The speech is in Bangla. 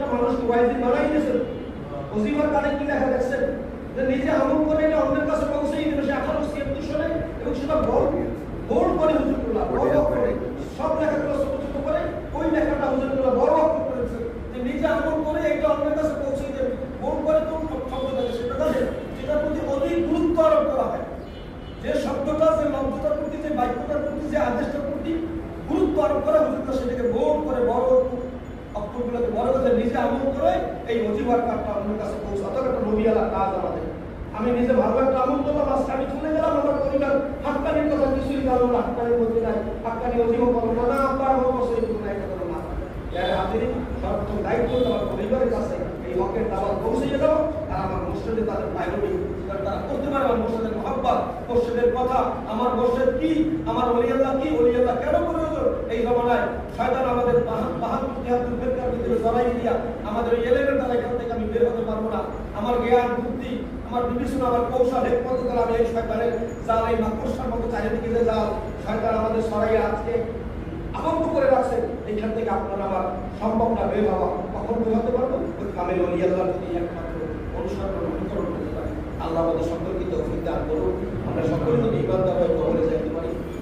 মানুষকে ওয়াইজি বানাই দিয়েছেন। ওজিফার কানে কি লেখা দেখছেন যে নিজে আমল করে এটা অন্যের কাছে পৌঁছেই দেবে। সে 1876 সালে এবং সেটা বোল্ড করে হুজুরুল্লাহ বড় অক্ষরে সব লেখাগুলো ছোট ছোট করে ওই লেখাটা হুজুরুল্লাহ বড় অক্ষর করেছে যে নিজে আমল করে এটা অন্যের কাছে পৌঁছেই দেবে। বোল্ড করে কোন শব্দটাকে সেটা জানেন, সেটার প্রতি অধিক গুরুত্ব আরোপ করা হয়। যে শব্দটা, যে লব্ধটার প্রতি, যে বাক্যটার প্রতি, যে আদেশটার প্রতি গুরুত্ব আরোপ করা হুজুরুল্লাহ সেটাকে বোল্ড করে বড় অক্ষরগুলোকে বড় করে নিজে আমল করে এই ওজিফার কার্ডটা অন্যের কাছে পৌঁছাতে একটা নবীওয়ালা কাজ আমাদের। আমি নিজে ভালো একটা আমল করলাম, আজকে আমি চলে গেলাম, আমার পরিবার হাক্কানির কথা কিছুই জানো না, হাক্কানির মধ্যে নাই, হাক্কানি ওজিফা করবো না, না আব্বার আমার বছর এই কোনো একটা করো না। এর হাজিরি সর্বপ্রথম দায়িত্ব আমার পরিবারের কাছে এই হকের দাওয়াত পৌঁছে দাও। আর আমার মসজিদে তাদের প্রায়োরিটি তারা করতে পারে। আমার মসজিদের মহব্বত, মসজিদের কথা, আমার মসজিদ কি, আমার ওলিয়াল্লাহ কি, ওলিয়াল্লাহ কেন প্রয়োজন। এই জমানায় শয়তান আমাদের 72-73 ফেরকার ভিতরে জড়াই দিয়া আমাদের ওই এলেমের দ্বারা এখান থেকে আমি বের হতে পারবো না। আমার জ্ঞান বুদ্ধি, আমার বিবেচনা, আমার কৌশল হেকমত দ্বারা আমি এই শয়তানের জাল, এই মাকড়সার মতো চারিদিকে যে জাল শয়তান আমাদের সরাই আজকে আবদ্ধ করে রাখছে, এইখান থেকে আপনার আমার সম্ভব না বের হওয়া। কখন বের হতে পারবো? ওই কামেল ওলিয়াল্লাহ যদি একমাত্র অনুসরণ অনুকরণ করতে পারি। আল্লাহ আমাদের সকলকে তৌফিক দান করুন। আমরা সকলে যদি ইমানদার হয়ে